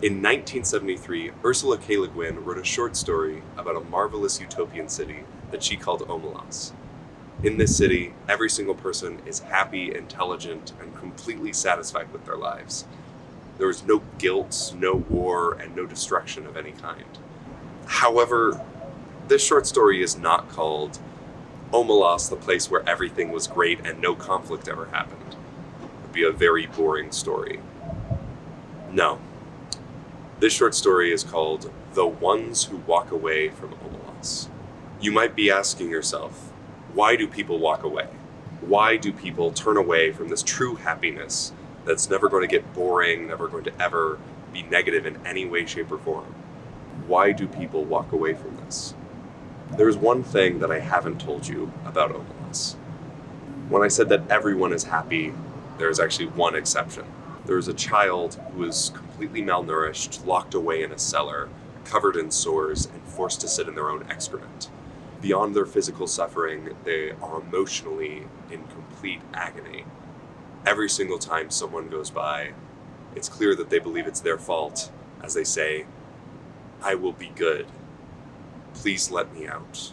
In 1973, Ursula K. Guin wrote a short story about a marvelous utopian city that she called Omelas. In this city, every single person is happy, intelligent, and completely satisfied with their lives. There is no guilt, no war, and no destruction of any kind. However, this short story is not called Omelas, the place where everything was great and no conflict ever happened. It would be a very boring story. No. This short story is called The Ones Who Walk Away from Omelas. You might be asking yourself, why do people walk away? Why do people turn away from this true happiness that's never going to get boring, never going to ever be negative in any way, shape, or form? Why do people walk away from this? There's one thing that I haven't told you about Omelas. When I said that everyone is happy, there's actually one exception. There's a child who is completely malnourished, locked away in a cellar, covered in sores, and forced to sit in their own excrement. Beyond their physical suffering, they are emotionally in complete agony. Every single time someone goes by, it's clear that they believe it's their fault, as they say, "I will be good. Please let me out.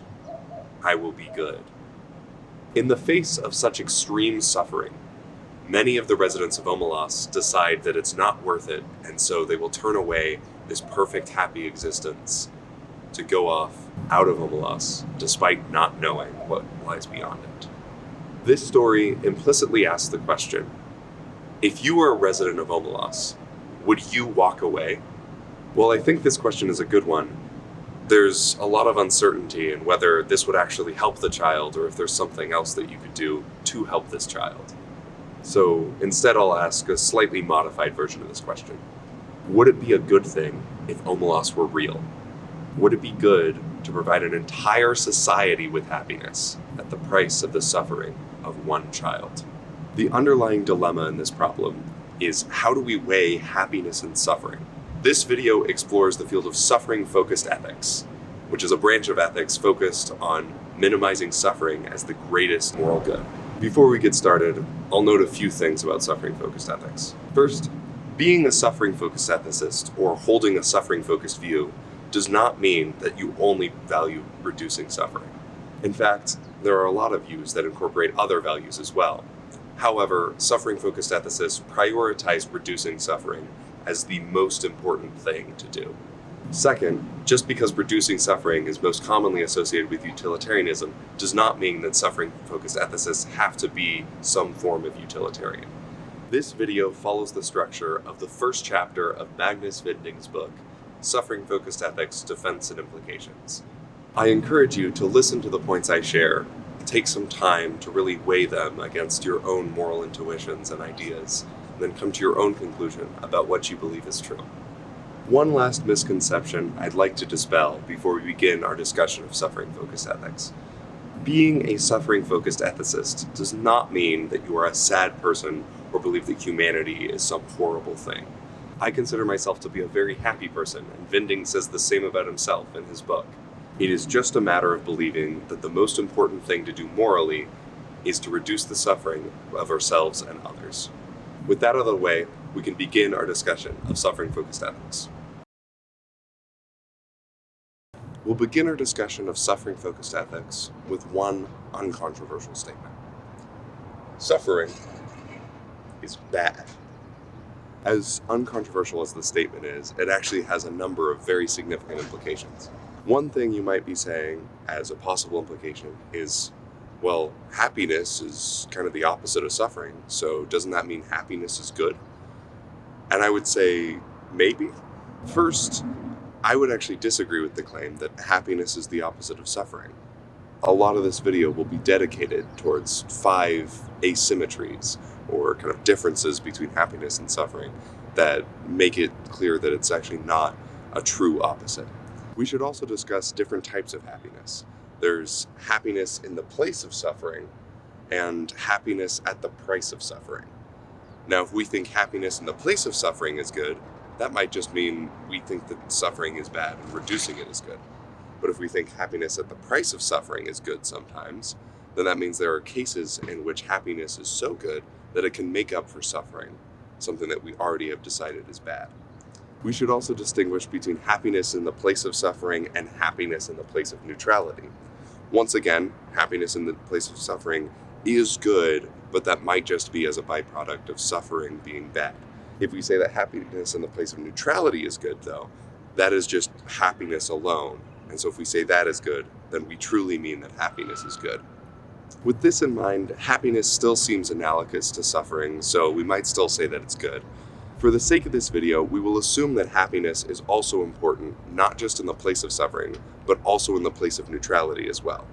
I will be good." In the face of such extreme suffering, many of the residents of Omelas decide that it's not worth it, and so they will turn away this perfect, happy existence to go off out of Omelas, despite not knowing what lies beyond it. This story implicitly asks the question, if you were a resident of Omelas, would you walk away? Well, I think this question is a good one. There's a lot of uncertainty in whether this would actually help the child or if there's something else that you could do to help this child. So instead, I'll ask a slightly modified version of this question. Would it be a good thing if Omelas were real? Would it be good to provide an entire society with happiness at the price of the suffering of one child? The underlying dilemma in this problem is, how do we weigh happiness and suffering? This video explores the field of suffering-focused ethics, which is a branch of ethics focused on minimizing suffering as the greatest moral good. Before we get started, I'll note a few things about suffering-focused ethics. First, being a suffering-focused ethicist or holding a suffering-focused view does not mean that you only value reducing suffering. In fact, there are a lot of views that incorporate other values as well. However, suffering-focused ethicists prioritize reducing suffering as the most important thing to do. Second, just because reducing suffering is most commonly associated with utilitarianism does not mean that suffering-focused ethicists have to be some form of utilitarian. This video follows the structure of the first chapter of Magnus Vinding's book, Suffering-Focused Ethics, Defense and Implications. I encourage you to listen to the points I share, take some time to really weigh them against your own moral intuitions and ideas, and then come to your own conclusion about what you believe is true. One last misconception I'd like to dispel before we begin our discussion of suffering-focused ethics. Being a suffering-focused ethicist does not mean that you are a sad person or believe that humanity is some horrible thing. I consider myself to be a very happy person, and Vinding says the same about himself in his book. It is just a matter of believing that the most important thing to do morally is to reduce the suffering of ourselves and others. With that out of the way, we can begin our discussion of suffering-focused ethics. We'll begin our discussion of suffering-focused ethics with one uncontroversial statement. Suffering is bad. As uncontroversial as the statement is, it actually has a number of very significant implications. One thing you might be saying as a possible implication is, well, happiness is kind of the opposite of suffering, so doesn't that mean happiness is good? And I would say, maybe. First, I would actually disagree with the claim that happiness is the opposite of suffering. A lot of this video will be dedicated towards 5 asymmetries, or kind of differences between happiness and suffering, that make it clear that it's actually not a true opposite. We should also discuss different types of happiness. There's happiness in the place of suffering, and happiness at the price of suffering. Now, if we think happiness in the place of suffering is good, that might just mean we think that suffering is bad and reducing it is good. But if we think happiness at the price of suffering is good sometimes, then that means there are cases in which happiness is so good that it can make up for suffering, something that we already have decided is bad. We should also distinguish between happiness in the place of suffering and happiness in the place of neutrality. Once again, happiness in the place of suffering is good, but that might just be as a byproduct of suffering being bad. If we say that happiness in the place of neutrality is good, though, that is just happiness alone. And so if we say that is good, then we truly mean that happiness is good. With this in mind, happiness still seems analogous to suffering, so we might still say that it's good. For the sake of this video, we will assume that happiness is also important, not just in the place of suffering, but also in the place of neutrality as well.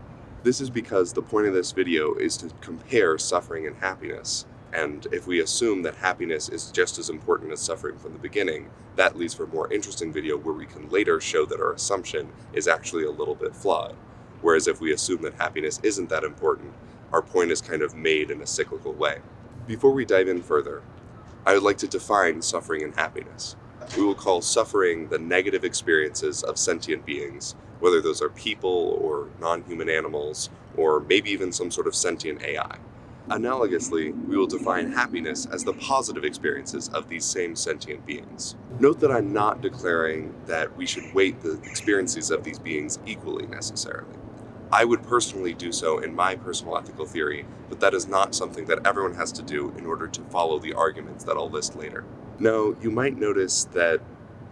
This is because the point of this video is to compare suffering and happiness, and if we assume that happiness is just as important as suffering from the beginning, that leads for a more interesting video where we can later show that our assumption is actually a little bit flawed. Whereas if we assume that happiness isn't that important, our point is kind of made in a cyclical way. Before we dive in further, I would like to define suffering and happiness. We will call suffering the negative experiences of sentient beings, whether those are people or non-human animals, or maybe even some sort of sentient AI. Analogously, we will define happiness as the positive experiences of these same sentient beings. Note that I'm not declaring that we should weight the experiences of these beings equally necessarily. I would personally do so in my personal ethical theory, but that is not something that everyone has to do in order to follow the arguments that I'll list later. Now, you might notice that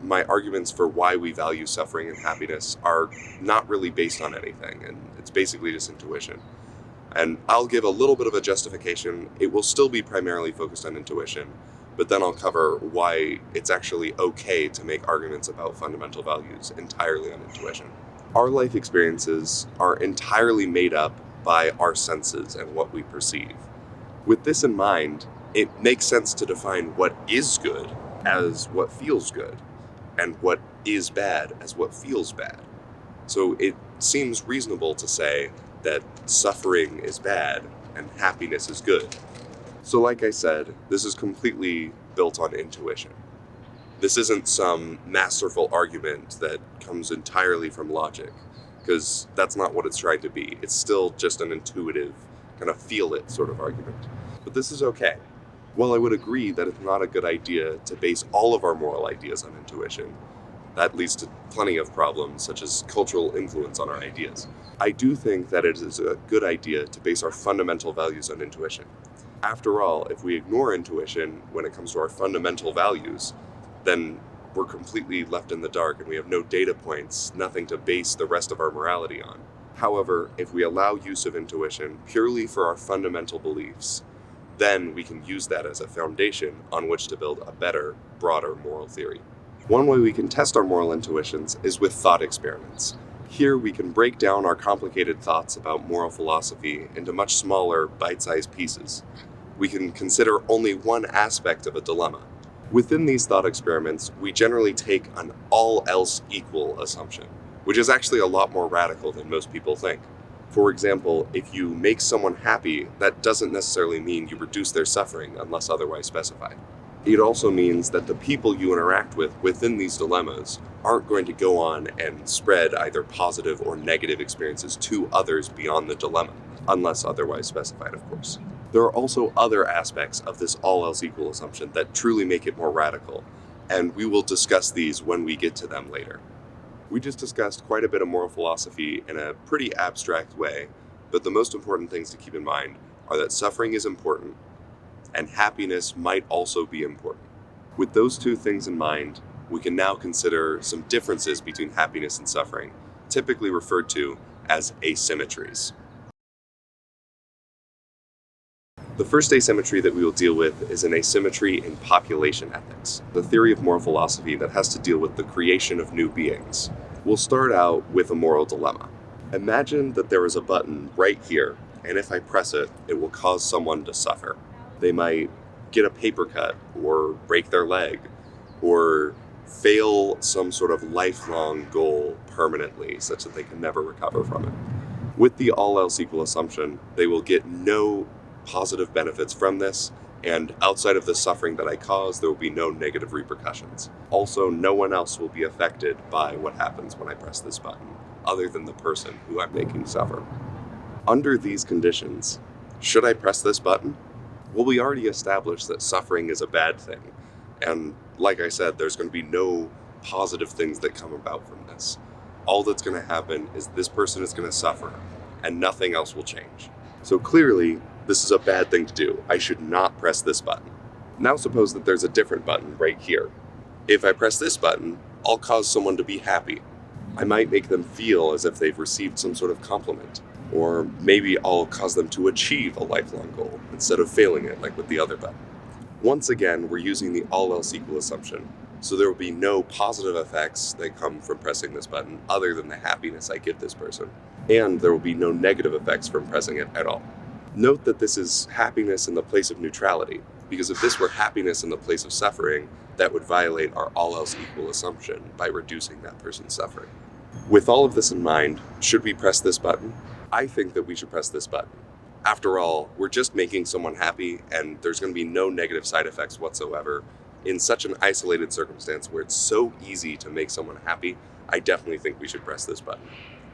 my arguments for why we value suffering and happiness are not really based on anything, and it's basically just intuition. And I'll give a little bit of a justification. It will still be primarily focused on intuition, but then I'll cover why it's actually okay to make arguments about fundamental values entirely on intuition. Our life experiences are entirely made up by our senses and what we perceive. With this in mind, it makes sense to define what is good as what feels good, and what is bad as what feels bad. So it seems reasonable to say that suffering is bad and happiness is good. So like I said, this is completely built on intuition. This isn't some masterful argument that comes entirely from logic, because that's not what it's trying to be. It's still just an intuitive, kind of feel it sort of argument. But this is okay. While I would agree that it's not a good idea to base all of our moral ideas on intuition, that leads to plenty of problems, such as cultural influence on our ideas. I do think that it is a good idea to base our fundamental values on intuition. After all, if we ignore intuition when it comes to our fundamental values, then we're completely left in the dark and we have no data points, nothing to base the rest of our morality on. However, if we allow use of intuition purely for our fundamental beliefs, then we can use that as a foundation on which to build a better, broader moral theory. One way we can test our moral intuitions is with thought experiments. Here we can break down our complicated thoughts about moral philosophy into much smaller, bite-sized pieces. We can consider only one aspect of a dilemma. Within these thought experiments, we generally take an all else equal assumption, which is actually a lot more radical than most people think. For example, if you make someone happy, that doesn't necessarily mean you reduce their suffering unless otherwise specified. It also means that the people you interact with within these dilemmas aren't going to go on and spread either positive or negative experiences to others beyond the dilemma, unless otherwise specified, of course. There are also other aspects of this all else equal assumption that truly make it more radical, and we will discuss these when we get to them later. We just discussed quite a bit of moral philosophy in a pretty abstract way, but the most important things to keep in mind are that suffering is important, and happiness might also be important. With those two things in mind, we can now consider some differences between happiness and suffering, typically referred to as asymmetries. The first asymmetry that we will deal with is an asymmetry in population ethics, the theory of moral philosophy that has to deal with the creation of new beings. We'll start out with a moral dilemma. Imagine that there is a button right here, and if I press it, it will cause someone to suffer. They might get a paper cut, or break their leg, or fail some sort of lifelong goal permanently, such that they can never recover from it. With the all else equal assumption, they will get no positive benefits from this, and outside of the suffering that I cause, there will be no negative repercussions. Also, no one else will be affected by what happens when I press this button, other than the person who I'm making suffer. Under these conditions, should I press this button? Well, we already established that suffering is a bad thing, And like I said, there's going to be no positive things that come about from this. All that's going to happen is this person is going to suffer, and nothing else will change. So clearly, this is a bad thing to do. I should not press this button. Now suppose that there's a different button right here. If I press this button, I'll cause someone to be happy. I might make them feel as if they've received some sort of compliment. Or maybe I'll cause them to achieve a lifelong goal instead of failing it like with the other button. Once again, we're using the all else equal assumption, so there will be no positive effects that come from pressing this button other than the happiness I give this person, and there will be no negative effects from pressing it at all. Note that this is happiness in the place of neutrality, because if this were happiness in the place of suffering, that would violate our all else equal assumption by reducing that person's suffering. With all of this in mind, should we press this button? I think that we should press this button. After all, we're just making someone happy, and there's going to be no negative side effects whatsoever. In such an isolated circumstance where it's so easy to make someone happy, I definitely think we should press this button.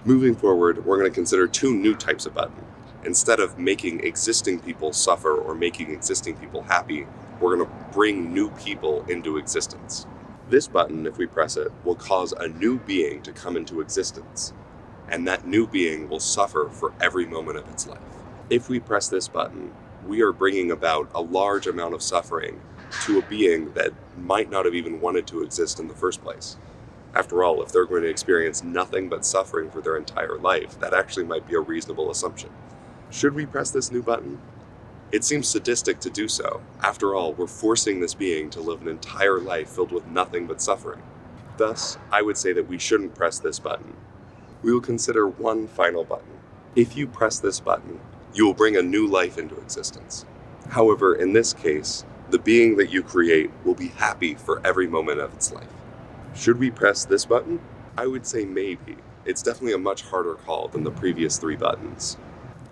Moving forward, we're going to consider two new types of button. Instead of making existing people suffer or making existing people happy, we're going to bring new people into existence. This button, if we press it, will cause a new being to come into existence, and that new being will suffer for every moment of its life. If we press this button, we are bringing about a large amount of suffering to a being that might not have even wanted to exist in the first place. After all, if they're going to experience nothing but suffering for their entire life, that actually might be a reasonable assumption. Should we press this new button? It seems sadistic to do so. After all, we're forcing this being to live an entire life filled with nothing but suffering. Thus, I would say that we shouldn't press this button. We will consider one final button. If you press this button, you will bring a new life into existence. However, in this case, the being that you create will be happy for every moment of its life. Should we press this button? I would say maybe. It's definitely a much harder call than the previous three buttons.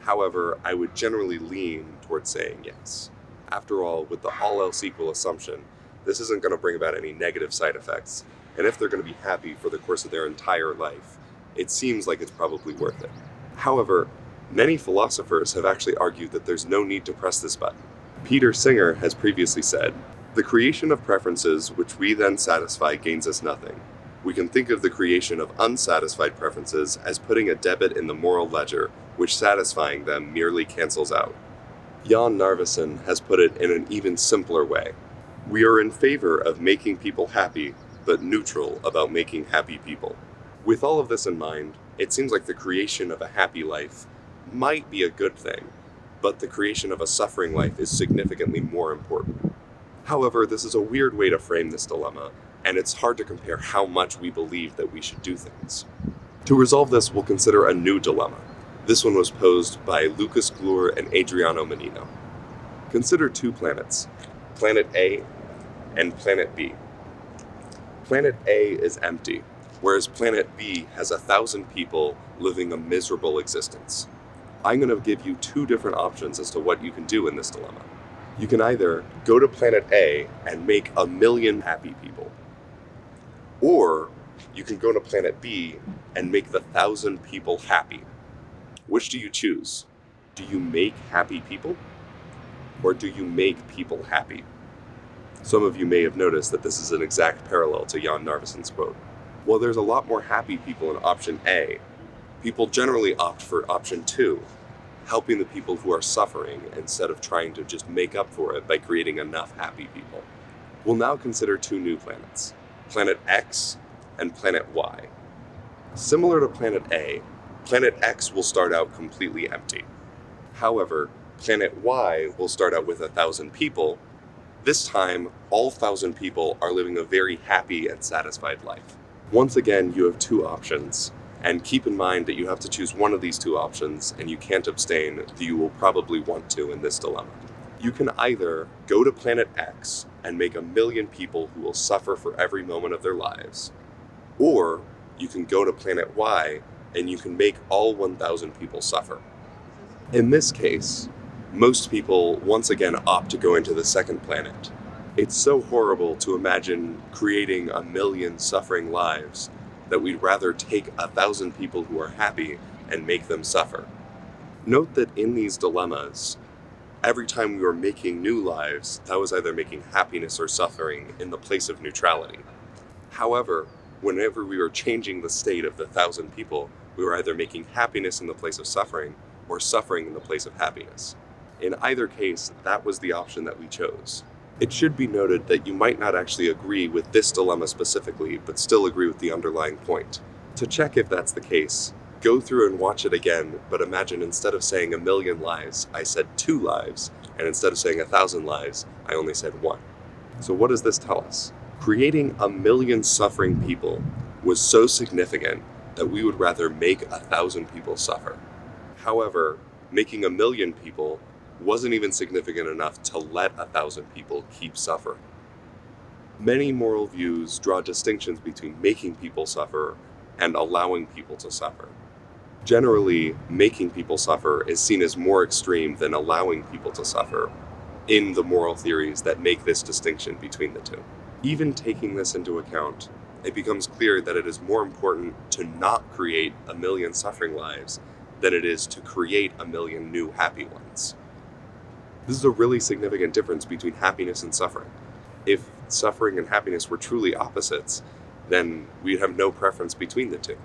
However, I would generally lean towards saying yes. After all, with the all else equal assumption, this isn't going to bring about any negative side effects, and if they're going to be happy for the course of their entire life, it seems like it's probably worth it. However, many philosophers have actually argued that there's no need to press this button. Peter Singer has previously said, "The creation of preferences which we then satisfy gains us nothing. We can think of the creation of unsatisfied preferences as putting a debit in the moral ledger, which satisfying them merely cancels out." Jan Narveson has put it in an even simpler way. "We are in favor of making people happy, but neutral about making happy people." With all of this in mind, it seems like the creation of a happy life might be a good thing, but the creation of a suffering life is significantly more important. However, this is a weird way to frame this dilemma, and it's hard to compare how much we believe that we should do things. To resolve this, we'll consider a new dilemma. This one was posed by Lucas Glure and Adriano Menino. Consider two planets, Planet A and Planet B. Planet A is empty, whereas Planet B has 1,000 people living a miserable existence. I'm going to give you two different options as to what you can do in this dilemma. You can either go to Planet A and make 1,000,000 happy people, or you can go to Planet B and make the 1,000 people happy. Which do you choose? Do you make happy people? Or do you make people happy? Some of you may have noticed that this is an exact parallel to Jan Narveson's quote. While there's a lot more happy people in option A, people generally opt for option 2, helping the people who are suffering instead of trying to just make up for it by creating enough happy people. We'll now consider two new planets, Planet X and Planet Y. Similar to Planet A, Planet X will start out completely empty. However, Planet Y will start out with 1,000 people. This time, all 1,000 people are living a very happy and satisfied life. Once again, you have two options, and keep in mind that you have to choose one of these two options, and you can't abstain, though you will probably want to in this dilemma. You can either go to Planet X and make 1,000,000 people who will suffer for every moment of their lives, or you can go to Planet Y and you can make all 1,000 people suffer. In this case, most people once again opt to go into the second planet. It's so horrible to imagine creating 1,000,000 suffering lives that we'd rather take 1,000 people who are happy and make them suffer. Note that in these dilemmas, Every time we were making new lives, that was either making happiness or suffering in the place of neutrality. However, whenever we were changing the state of the 1,000 people, we were either making happiness in the place of suffering or suffering in the place of happiness. In either case, that was the option that we chose. It should be noted that you might not actually agree with this dilemma specifically, but still agree with the underlying point. To check if that's the case, go through and watch it again, but imagine instead of saying 1,000,000 lives, I said 2 lives, and instead of saying 1,000 lives, I only said 1. So what does this tell us? Creating 1,000,000 suffering people was so significant that we would rather make 1,000 people suffer. However, making 1,000,000 people wasn't even significant enough to let 1,000 people keep suffering. Many moral views draw distinctions between making people suffer and allowing people to suffer. Generally, making people suffer is seen as more extreme than allowing people to suffer in the moral theories that make this distinction between the two. Even taking this into account, it becomes clear that it is more important to not create 1,000,000 suffering lives than it is to create 1,000,000 new happy ones. This is a really significant difference between happiness and suffering. If suffering and happiness were truly opposites, then we'd have no preference between the two.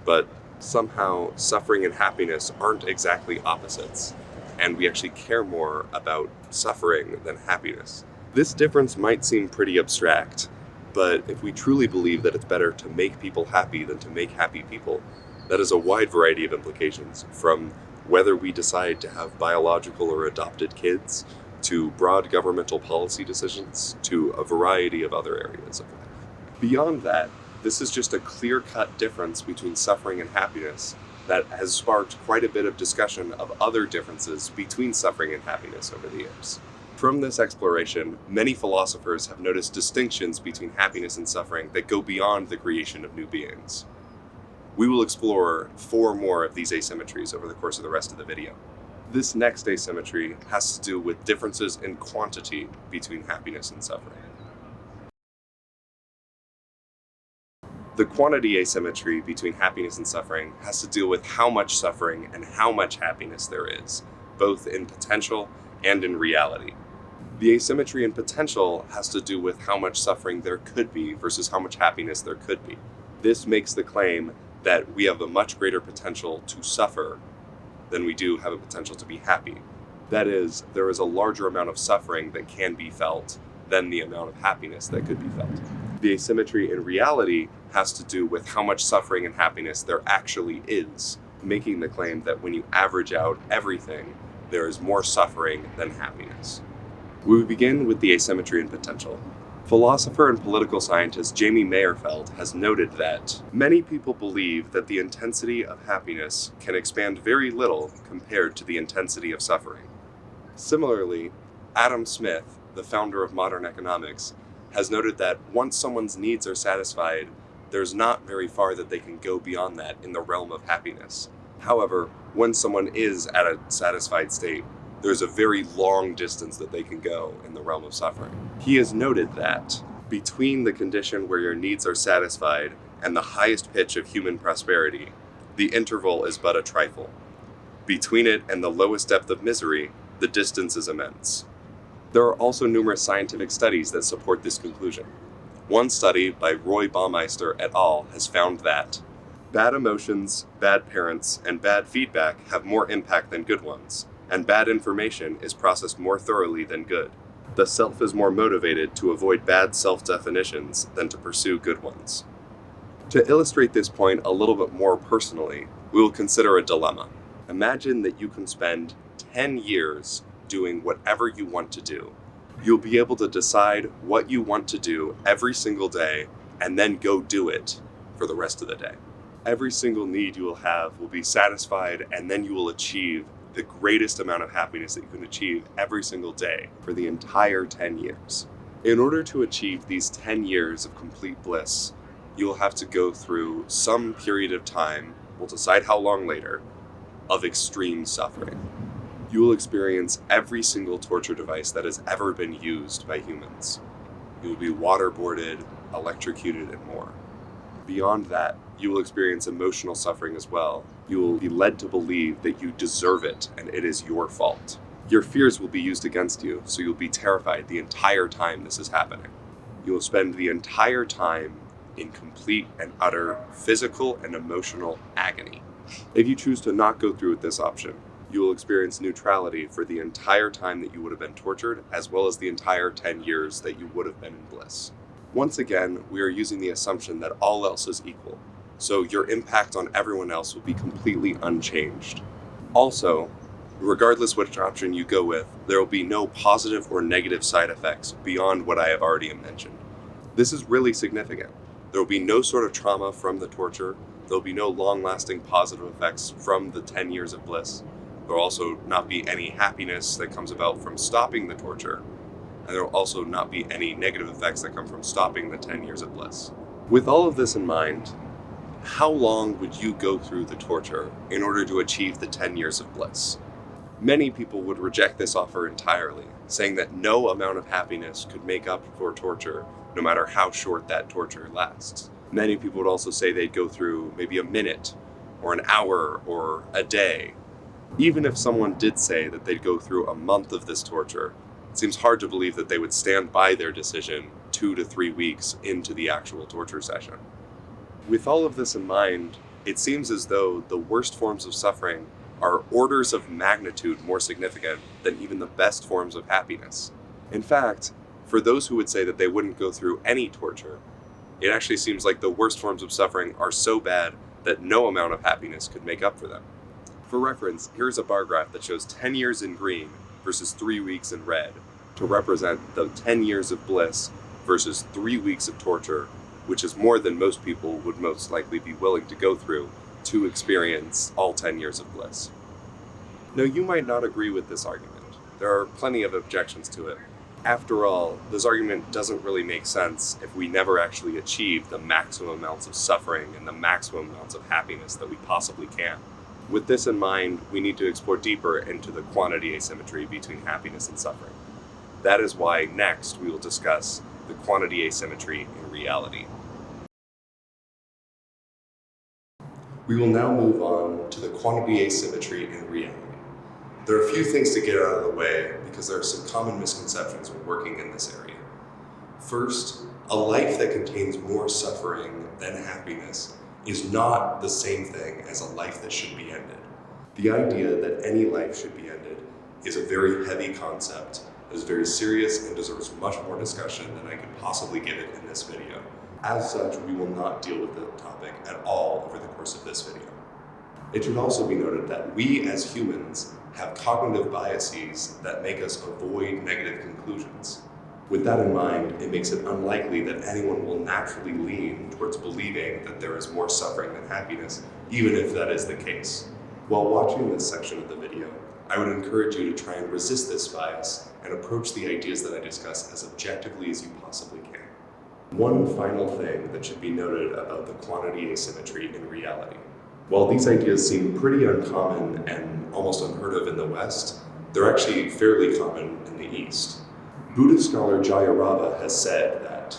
But somehow, suffering and happiness aren't exactly opposites, and we actually care more about suffering than happiness. This difference might seem pretty abstract, but if we truly believe that it's better to make people happy than to make happy people, that has a wide variety of implications, from whether we decide to have biological or adopted kids, to broad governmental policy decisions, to a variety of other areas of life. Beyond that, this is just a clear-cut difference between suffering and happiness that has sparked quite a bit of discussion of other differences between suffering and happiness over the years. From this exploration, many philosophers have noticed distinctions between happiness and suffering that go beyond the creation of new beings. We will explore 4 more of these asymmetries over the course of the rest of the video. This next asymmetry has to do with differences in quantity between happiness and suffering. The quantity asymmetry between happiness and suffering has to do with how much suffering and how much happiness there is, both in potential and in reality. The asymmetry in potential has to do with how much suffering there could be versus how much happiness there could be. This makes the claim that we have a much greater potential to suffer than we do have a potential to be happy. That is, there is a larger amount of suffering that can be felt than the amount of happiness that could be felt. The asymmetry in reality has to do with how much suffering and happiness there actually is, making the claim that when you average out everything, there is more suffering than happiness. We begin with the asymmetry in potential. Philosopher and political scientist Jamie Mayerfeld has noted that many people believe that the intensity of happiness can expand very little compared to the intensity of suffering. Similarly, Adam Smith, the founder of modern economics, has noted that once someone's needs are satisfied, there's not very far that they can go beyond that in the realm of happiness. However, when someone is at a satisfied state, there's a very long distance that they can go in the realm of suffering. He has noted that between the condition where your needs are satisfied and the highest pitch of human prosperity, the interval is but a trifle. Between it and the lowest depth of misery, the distance is immense. There are also numerous scientific studies that support this conclusion. One study by Roy Baumeister et al. Has found that bad emotions, bad parents, and bad feedback have more impact than good ones, and bad information is processed more thoroughly than good. The self is more motivated to avoid bad self-definitions than to pursue good ones. To illustrate this point a little bit more personally, we will consider a dilemma. Imagine that you can spend 10 years doing whatever you want to do. You'll be able to decide what you want to do every single day and then go do it for the rest of the day. Every single need you will have will be satisfied, and then you will achieve the greatest amount of happiness that you can achieve every single day for the entire 10 years. In order to achieve these 10 years of complete bliss, you will have to go through some period of time, we'll decide how long later, of extreme suffering. You will experience every single torture device that has ever been used by humans. You will be waterboarded, electrocuted, and more. Beyond that, you will experience emotional suffering as well. You will be led to believe that you deserve it and it is your fault. Your fears will be used against you, so you'll be terrified the entire time this is happening. You will spend the entire time in complete and utter physical and emotional agony. If you choose to not go through with this option, you will experience neutrality for the entire time that you would have been tortured, as well as the entire 10 years that you would have been in bliss. Once again, we are using the assumption that all else is equal, so your impact on everyone else will be completely unchanged. Also, regardless which option you go with, there will be no positive or negative side effects beyond what I have already mentioned. This is really significant. There will be no sort of trauma from the torture. There will be no long-lasting positive effects from the 10 years of bliss. There will also not be any happiness that comes about from stopping the torture. And there will also not be any negative effects that come from stopping the 10 years of bliss. With all of this in mind, how long would you go through the torture in order to achieve the 10 years of bliss? Many people would reject this offer entirely, saying that no amount of happiness could make up for torture, no matter how short that torture lasts. Many people would also say they'd go through maybe a minute, or an hour, or a day. Even if someone did say that they'd go through a month of this torture, it seems hard to believe that they would stand by their decision 2 to 3 weeks into the actual torture session. With all of this in mind, it seems as though the worst forms of suffering are orders of magnitude more significant than even the best forms of happiness. In fact, for those who would say that they wouldn't go through any torture, it actually seems like the worst forms of suffering are so bad that no amount of happiness could make up for them. For reference, here's a bar graph that shows 10 years in green versus 3 weeks in red to represent the 10 years of bliss versus 3 weeks of torture, which is more than most people would most likely be willing to go through to experience all 10 years of bliss. Now, you might not agree with this argument. There are plenty of objections to it. After all, this argument doesn't really make sense if we never actually achieve the maximum amounts of suffering and the maximum amounts of happiness that we possibly can. With this in mind, we need to explore deeper into the quantity asymmetry between happiness and suffering. That is why next we will discuss the quantity asymmetry in reality. We will now move on to the quantity asymmetry in reality. There are a few things to get out of the way because there are some common misconceptions when working in this area. First, a life that contains more suffering than happiness is not the same thing as a life that should be ended. The idea that any life should be ended is a very heavy concept, is very serious, and deserves much more discussion than I could possibly give it in this video. As such, we will not deal with the topic at all over the course of this video. It should also be noted that we as humans have cognitive biases that make us avoid negative conclusions. With that in mind, it makes it unlikely that anyone will naturally lean towards believing that there is more suffering than happiness, even if that is the case. While watching this section of the video, I would encourage you to try and resist this bias and approach the ideas that I discuss as objectively as you possibly can. One final thing that should be noted about the quantity asymmetry in reality. While these ideas seem pretty uncommon and almost unheard of in the West, they're actually fairly common in the East. Buddhist scholar Jayarava has said that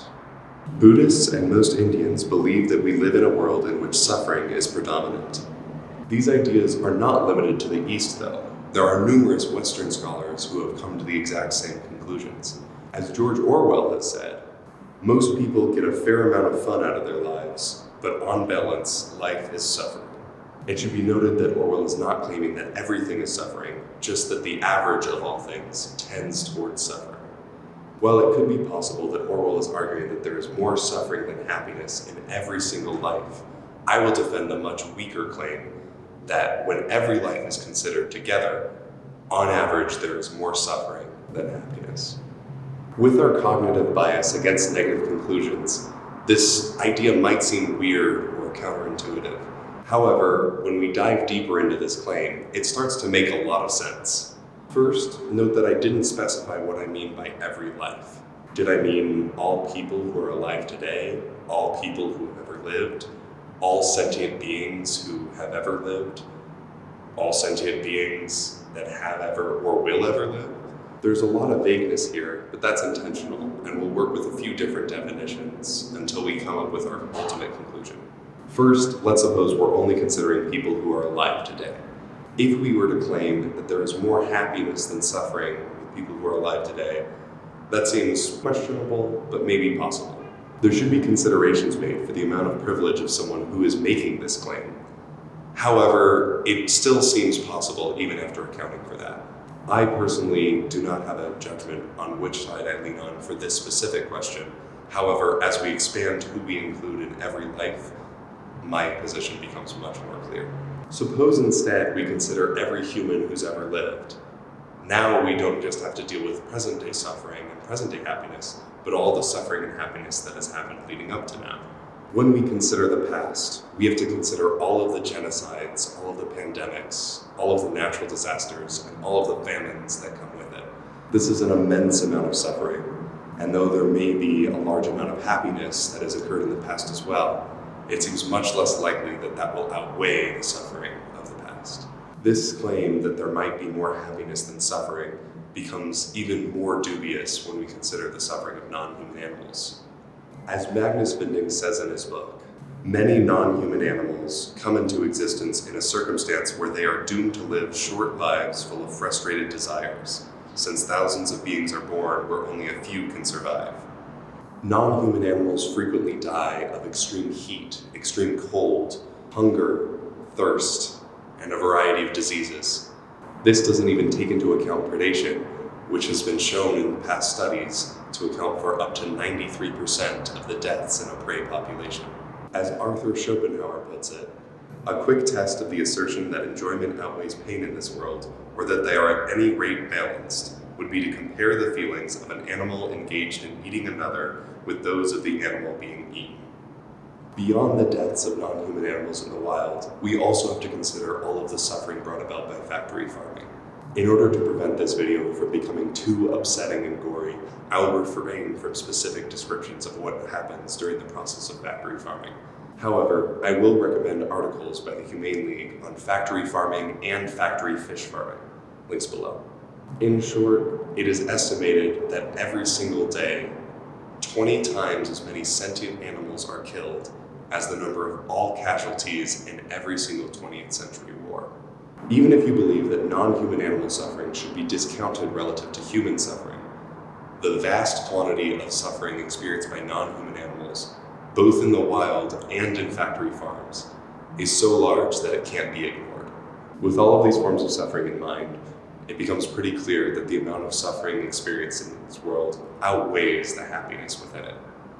Buddhists and most Indians believe that we live in a world in which suffering is predominant. These ideas are not limited to the East, though. There are numerous Western scholars who have come to the exact same conclusions. As George Orwell has said, most people get a fair amount of fun out of their lives, but on balance, life is suffering. It should be noted that Orwell is not claiming that everything is suffering, just that the average of all things tends towards suffering. While it could be possible that Orwell is arguing that there is more suffering than happiness in every single life, I will defend the much weaker claim that when every life is considered together, on average there is more suffering than happiness. With our cognitive bias against negative conclusions, this idea might seem weird or counterintuitive. However, when we dive deeper into this claim, it starts to make a lot of sense. First, note that I didn't specify what I mean by every life. Did I mean all people who are alive today? All people who have ever lived? All sentient beings who have ever lived? All sentient beings that have ever or will ever live? There's a lot of vagueness here, but that's intentional, and we'll work with a few different definitions until we come up with our ultimate conclusion. First, let's suppose we're only considering people who are alive today. If we were to claim that there is more happiness than suffering with people who are alive today, that seems questionable, but maybe possible. There should be considerations made for the amount of privilege of someone who is making this claim. However, it still seems possible even after accounting for that. I personally do not have a judgment on which side I lean on for this specific question. However, as we expand who we include in every life, my position becomes much more clear. Suppose instead we consider every human who's ever lived. Now we don't just have to deal with present-day suffering and present-day happiness, but all the suffering and happiness that has happened leading up to now. When we consider the past, we have to consider all of the genocides, all of the pandemics, all of the natural disasters, and all of the famines that come with it. This is an immense amount of suffering, and though there may be a large amount of happiness that has occurred in the past as well, it seems much less likely that that will outweigh the suffering of the past. This claim that there might be more happiness than suffering becomes even more dubious when we consider the suffering of non-human animals. As Magnus Binding says in his book, many non-human animals come into existence in a circumstance where they are doomed to live short lives full of frustrated desires, since thousands of beings are born where only a few can survive. Non-human animals frequently die of extreme heat, extreme cold, hunger, thirst, and a variety of diseases. This doesn't even take into account predation, which has been shown in past studies to account for up to 93% of the deaths in a prey population. As Arthur Schopenhauer puts it, a quick test of the assertion that enjoyment outweighs pain in this world, or that they are at any rate balanced, would be to compare the feelings of an animal engaged in eating another with those of the animal being eaten. Beyond the deaths of non-human animals in the wild, we also have to consider all of the suffering brought about by factory farming. In order to prevent this video from becoming too upsetting and gory, I will refrain from specific descriptions of what happens during the process of factory farming. However, I will recommend articles by the Humane League on factory farming and factory fish farming. Links below. In short, it is estimated that every single day, 20 times as many sentient animals are killed as the number of all casualties in every single 20th century war. Even if you believe that non-human animal suffering should be discounted relative to human suffering, the vast quantity of suffering experienced by non-human animals, both in the wild and in factory farms, is so large that it can't be ignored. With all of these forms of suffering in mind, it becomes pretty clear that the amount of suffering experienced in this world outweighs the happiness within it.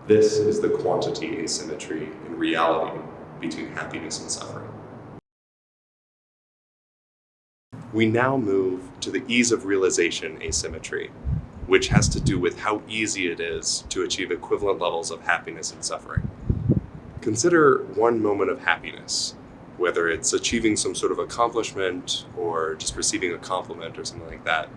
This is the quantity asymmetry in reality between happiness and suffering. We now move to the ease of realization asymmetry, which has to do with how easy it is to achieve equivalent levels of happiness and suffering. Consider one moment of happiness, whether it's achieving some sort of accomplishment or just receiving a compliment or something like that.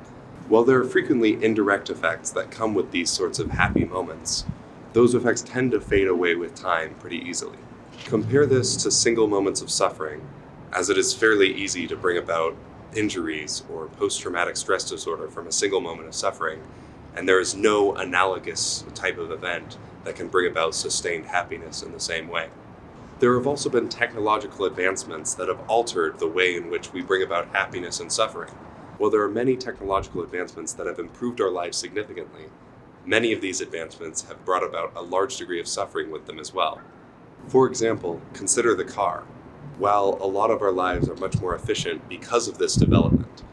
While there are frequently indirect effects that come with these sorts of happy moments, those effects tend to fade away with time pretty easily. Compare this to single moments of suffering, as it is fairly easy to bring about injuries or post-traumatic stress disorder from a single moment of suffering, and there is no analogous type of event that can bring about sustained happiness in the same way. There have also been technological advancements that have altered the way in which we bring about happiness and suffering. While there are many technological advancements that have improved our lives significantly, many of these advancements have brought about a large degree of suffering with them as well. For example, consider the car. While a lot of our lives are much more efficient because of this development,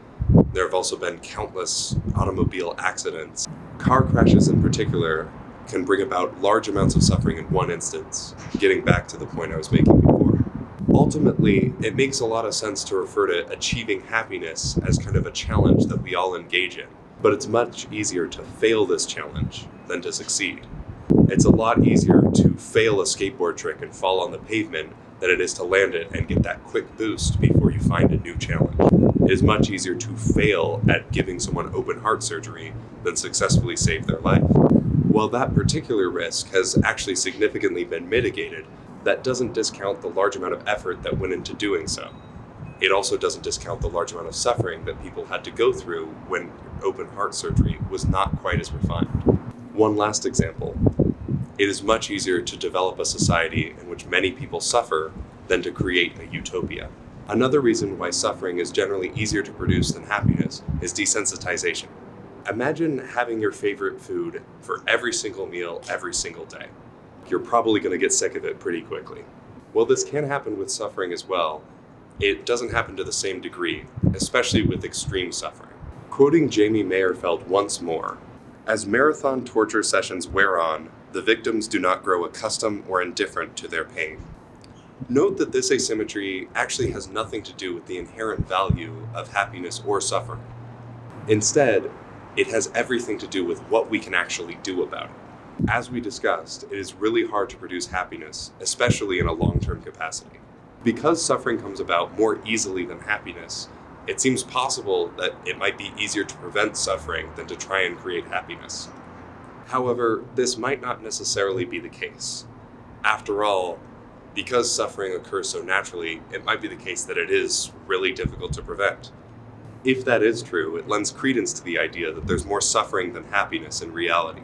there have also been countless automobile accidents. Car crashes in particular can bring about large amounts of suffering in one instance, getting back to the point I was making before. Ultimately, it makes a lot of sense to refer to achieving happiness as kind of a challenge that we all engage in, but it's much easier to fail this challenge than to succeed. It's a lot easier to fail a skateboard trick and fall on the pavement than it is to land it and get that quick boost before you find a new challenge. It is much easier to fail at giving someone open heart surgery than successfully save their life. While that particular risk has actually significantly been mitigated, that doesn't discount the large amount of effort that went into doing so. It also doesn't discount the large amount of suffering that people had to go through when open heart surgery was not quite as refined. One last example. It is much easier to develop a society in which many people suffer than to create a utopia. Another reason why suffering is generally easier to produce than happiness is desensitization. Imagine having your favorite food for every single meal every single day. You're probably going to get sick of it pretty quickly. While this can happen with suffering as well, it doesn't happen to the same degree, especially with extreme suffering. Quoting Jamie Mayerfeld once more, "As marathon torture sessions wear on, the victims do not grow accustomed or indifferent to their pain." Note that this asymmetry actually has nothing to do with the inherent value of happiness or suffering. Instead, it has everything to do with what we can actually do about it. As we discussed, it is really hard to produce happiness, especially in a long-term capacity. Because suffering comes about more easily than happiness, it seems possible that it might be easier to prevent suffering than to try and create happiness. However, this might not necessarily be the case. After all, because suffering occurs so naturally, it might be the case that it is really difficult to prevent. If that is true, it lends credence to the idea that there's more suffering than happiness in reality.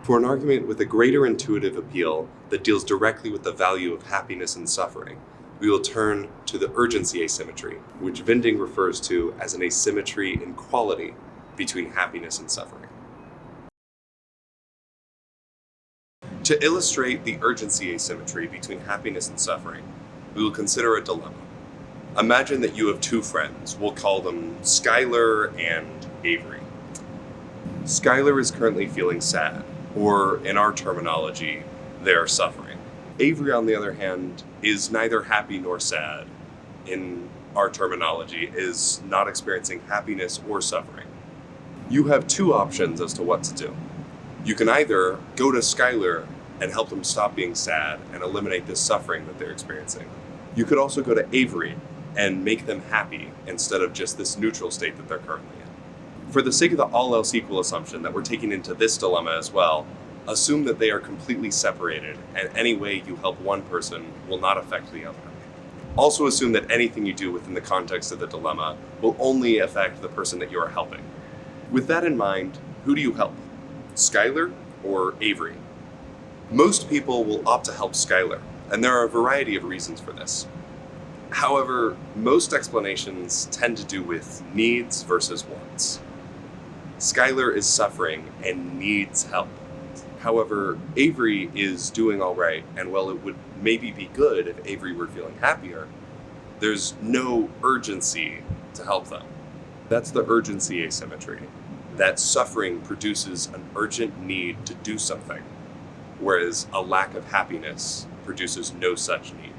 For an argument with a greater intuitive appeal that deals directly with the value of happiness and suffering, we will turn to the urgency asymmetry, which Vinding refers to as an asymmetry in quality between happiness and suffering. To illustrate the urgency asymmetry between happiness and suffering, we will consider a dilemma. Imagine that you have two friends. We'll call them Skylar and Avery. Skylar is currently feeling sad, or in our terminology, they're suffering. Avery, on the other hand, is neither happy nor sad. In our terminology, is not experiencing happiness or suffering. You have two options as to what to do. You can either go to Skylar and help them stop being sad and eliminate this suffering that they're experiencing. You could also go to Avery and make them happy instead of just this neutral state that they're currently in. For the sake of the all else equal assumption that we're taking into this dilemma as well, assume that they are completely separated and any way you help one person will not affect the other. Also assume that anything you do within the context of the dilemma will only affect the person that you are helping. With that in mind, who do you help? Skylar or Avery? Most people will opt to help Skylar, and there are a variety of reasons for this. However, most explanations tend to do with needs versus wants. Skylar is suffering and needs help. However, Avery is doing all right, and while it would maybe be good if Avery were feeling happier, there's no urgency to help them. That's the urgency asymmetry. That suffering produces an urgent need to do something, whereas a lack of happiness produces no such need.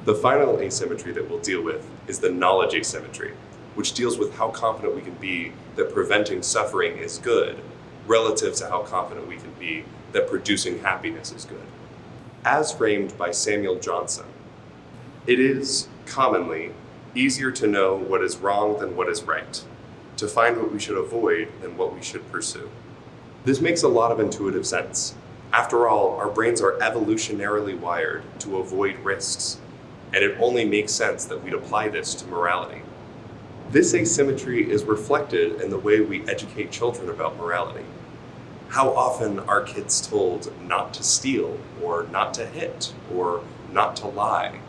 The final asymmetry that we'll deal with is the knowledge asymmetry, which deals with how confident we can be that preventing suffering is good, relative to how confident we can be that producing happiness is good. As framed by Samuel Johnson, it is, commonly, easier to know what is wrong than what is right, to find what we should avoid than what we should pursue. This makes a lot of intuitive sense. After all, our brains are evolutionarily wired to avoid risks, and it only makes sense that we'd apply this to morality. This asymmetry is reflected in the way we educate children about morality. How often are kids told not to steal, or not to hit, or not to lie?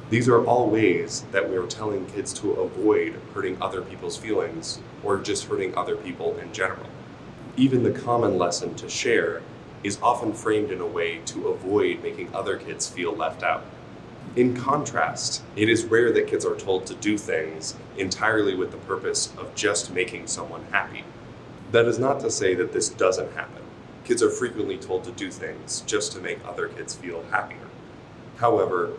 These are all ways that we are telling kids to avoid hurting other people's feelings, or just hurting other people in general. Even the common lesson to share is often framed in a way to avoid making other kids feel left out. In contrast, it is rare that kids are told to do things entirely with the purpose of just making someone happy. That is not to say that this doesn't happen. Kids are frequently told to do things just to make other kids feel happier. However,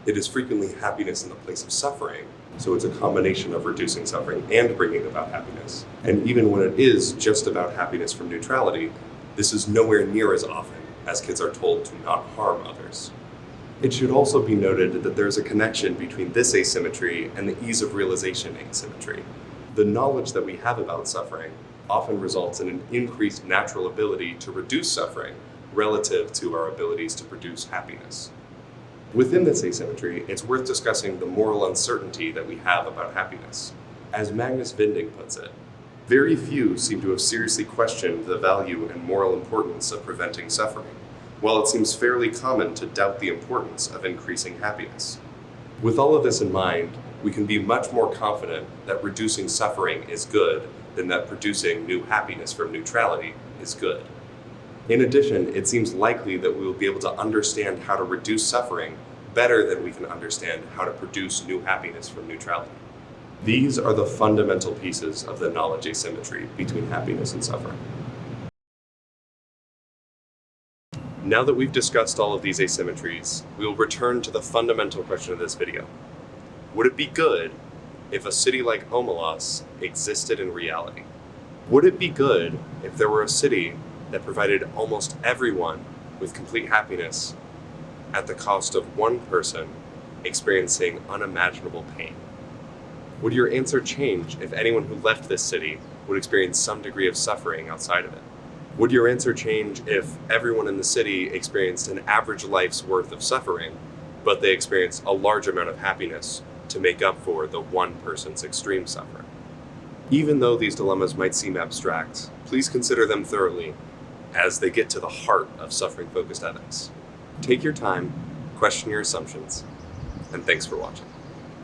it is frequently happiness in the place of suffering, so it's a combination of reducing suffering and bringing about happiness. And even when it is just about happiness from neutrality, this is nowhere near as often as kids are told to not harm others. It should also be noted that there's a connection between this asymmetry and the ease of realization asymmetry. The knowledge that we have about suffering often results in an increased natural ability to reduce suffering relative to our abilities to produce happiness. Within this asymmetry, it's worth discussing the moral uncertainty that we have about happiness. As Magnus Vinding puts it, very few seem to have seriously questioned the value and moral importance of preventing suffering, while it seems fairly common to doubt the importance of increasing happiness. With all of this in mind, we can be much more confident that reducing suffering is good than that producing new happiness from neutrality is good. In addition, it seems likely that we will be able to understand how to reduce suffering better than we can understand how to produce new happiness from neutrality. These are the fundamental pieces of the knowledge asymmetry between happiness and suffering. Now that we've discussed all of these asymmetries, we will return to the fundamental question of this video. Would it be good if a city like Omelas existed in reality? Would it be good if there were a city that provided almost everyone with complete happiness at the cost of one person experiencing unimaginable pain? Would your answer change if anyone who left this city would experience some degree of suffering outside of it? Would your answer change if everyone in the city experienced an average life's worth of suffering, but they experienced a large amount of happiness to make up for the one person's extreme suffering? Even though these dilemmas might seem abstract, please consider them thoroughly as they get to the heart of suffering-focused ethics. Take your time, question your assumptions, and thanks for watching.